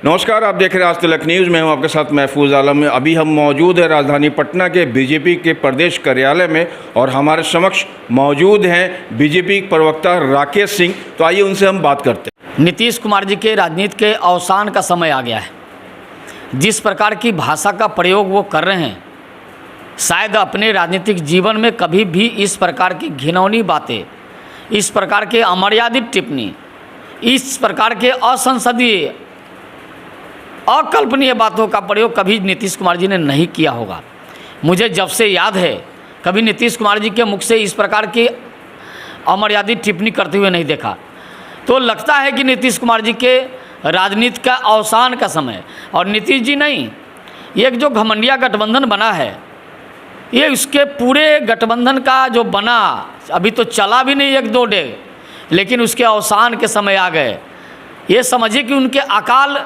नमस्कार, आप देख रहे हैं आज तलक न्यूज़। मैं हूं आपके साथ महफूज आलम में। अभी हम मौजूद हैं राजधानी पटना के बीजेपी के प्रदेश कार्यालय में और हमारे समक्ष मौजूद हैं बीजेपी प्रवक्ता राकेश सिंह। तो आइए उनसे हम बात करते हैं। नीतीश कुमार जी के राजनीति के अवसान का समय आ गया है। जिस प्रकार की भाषा का प्रयोग वो कर रहे हैं, शायद अपने राजनीतिक जीवन में कभी भी इस प्रकार की घिनौनी बातें, इस प्रकार के अमर्यादित टिप्पणी, इस प्रकार के असंसदीय अकल्पनीय बातों का प्रयोग कभी नीतीश कुमार जी ने नहीं किया होगा। मुझे जब से याद है, कभी नीतीश कुमार जी के मुख से इस प्रकार की अमर्यादित टिप्पणी करते हुए नहीं देखा। तो लगता है कि नीतीश कुमार जी के राजनीति का अवसान का समय, और नीतीश जी नहीं, ये एक जो घमंडिया गठबंधन बना है, ये उसके पूरे गठबंधन का जो बना, अभी तो चला भी नहीं एक दो डे, लेकिन उसके अवसान के समय आ गए। ये समझिए कि उनके अकाल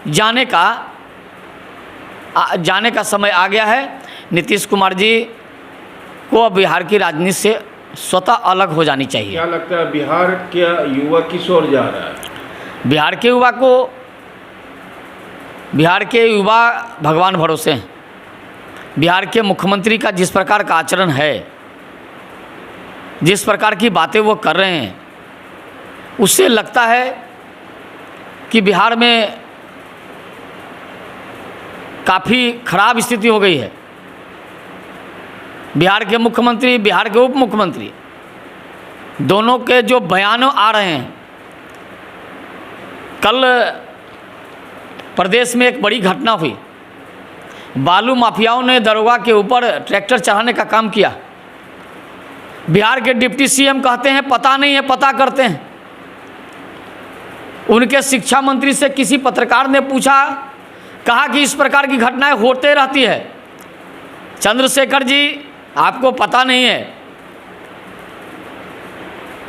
जाने का समय आ गया है। नीतीश कुमार जी को बिहार की राजनीति से स्वतः अलग हो जानी चाहिए। क्या लगता है बिहार के युवा किस ओर जा रहा है? बिहार के युवा भगवान भरोसे हैं। बिहार के मुख्यमंत्री का जिस प्रकार का आचरण है, जिस प्रकार की बातें वो कर रहे हैं, उससे लगता है कि बिहार में काफ़ी खराब स्थिति हो गई है। बिहार के मुख्यमंत्री, बिहार के उप मुख्यमंत्री, दोनों के जो बयान आ रहे हैं, कल प्रदेश में एक बड़ी घटना हुई। बालू माफियाओं ने दरोगा के ऊपर ट्रैक्टर चढ़ाने का काम किया। बिहार के डिप्टी सीएम कहते हैं पता नहीं है, पता करते हैं। उनके शिक्षा मंत्री से किसी पत्रकार ने पूछा, कहा कि इस प्रकार की घटनाएं होते रहती है। चंद्रशेखर जी, आपको पता नहीं है,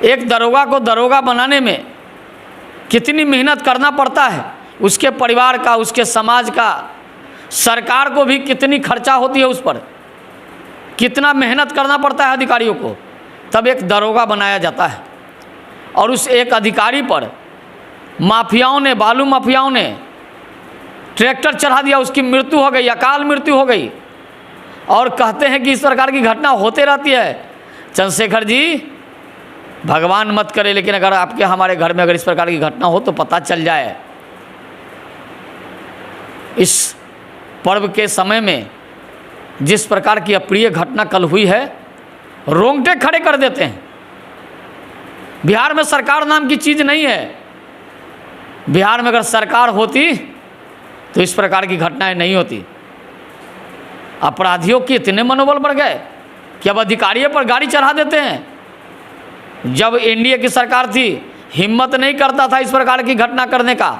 एक दरोगा को दरोगा बनाने में कितनी मेहनत करना पड़ता है, उसके परिवार का, उसके समाज का, सरकार को भी कितनी खर्चा होती है, उस पर कितना मेहनत करना पड़ता है अधिकारियों को, तब एक दरोगा बनाया जाता है। और उस एक अधिकारी पर माफियाओं ने, बालू माफियाओं ने ट्रैक्टर चढ़ा दिया, उसकी मृत्यु हो गई, अकाल मृत्यु हो गई। और कहते हैं कि इस प्रकार की घटना होते रहती है। चंद्रशेखर जी, भगवान मत करे, लेकिन अगर आपके हमारे घर में अगर इस प्रकार की घटना हो तो पता चल जाए। इस पर्व के समय में जिस प्रकार की अप्रिय घटना कल हुई है, रोंगटे खड़े कर देते हैं। बिहार में सरकार नाम की चीज़ नहीं है। बिहार में अगर सरकार होती तो इस प्रकार की घटनाएं नहीं होती। अपराधियों के इतने मनोबल बढ़ गए कि अब अधिकारियों पर गाड़ी चढ़ा देते हैं। जब एनडीए की सरकार थी, हिम्मत नहीं करता था इस प्रकार की घटना करने का।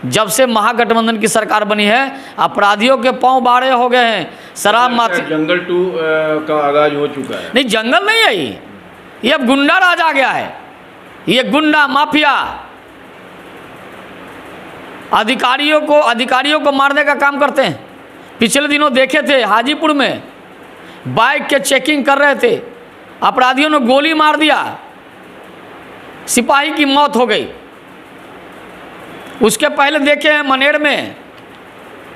जब से महागठबंधन की सरकार बनी है, अपराधियों के पांव बाड़े हो गए हैं। शराब माफिया, जंगल 2 का आगाज हो चुका है। नहीं, जंगल नहीं है ये अब गुंडा राज आ गया है। ये गुंडा माफिया अधिकारियों को मारने का काम करते हैं। पिछले दिनों देखे थे, हाजीपुर में बाइक के चेकिंग कर रहे थे, अपराधियों ने गोली मार दिया, सिपाही की मौत हो गई। उसके पहले देखे हैं मनेर में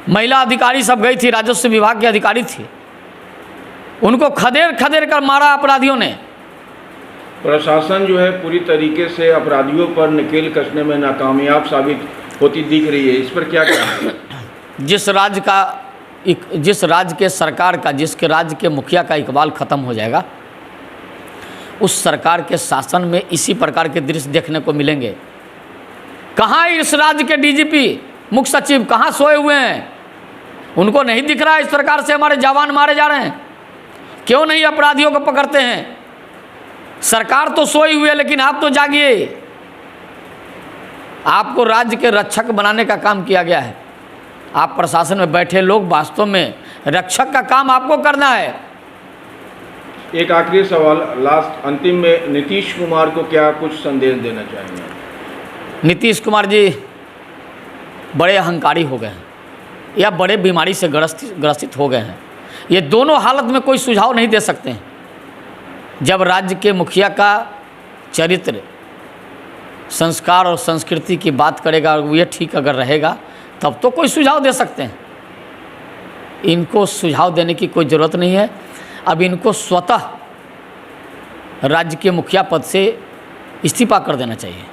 महिला अधिकारी सब गई थी, राजस्व विभाग की अधिकारी थी, उनको खदेड़ कर मारा अपराधियों ने। प्रशासन जो है पूरी तरीके से अपराधियों पर नकेल कसने में नाकामयाब साबित होती दिख रही है। इस पर क्या कहना है? जिस राज्य के सरकार का, जिसके राज्य के मुखिया का इकबाल ख़त्म हो जाएगा, उस सरकार के शासन में इसी प्रकार के दृश्य देखने को मिलेंगे। कहाँ इस राज्य के डीजीपी, मुख्य सचिव कहाँ सोए हुए हैं? उनको नहीं दिख रहा है इस प्रकार से हमारे जवान मारे जा रहे हैं? क्यों नहीं अपराधियों को पकड़ते हैं? सरकार तो सोई हुई है, लेकिन आप तो जागिए। आपको राज्य के रक्षक बनाने का काम किया गया है। आप प्रशासन में बैठे लोग, वास्तव में रक्षक का काम आपको करना है। एक आखिरी सवाल, लास्ट अंतिम में, नीतीश कुमार को क्या कुछ संदेश देना चाहेंगे? नीतीश कुमार जी बड़े अहंकारी हो गए हैं या बड़े बीमारी से ग्रसित हो गए हैं। ये दोनों हालत में कोई सुझाव नहीं दे सकते हैं। जब राज्य के मुखिया का चरित्र, संस्कार और संस्कृति की बात करेगा और ये ठीक अगर रहेगा तब तो कोई सुझाव दे सकते हैं। इनको सुझाव देने की कोई ज़रूरत नहीं है। अब इनको स्वतः राज्य के मुखिया पद से इस्तीफा कर देना चाहिए।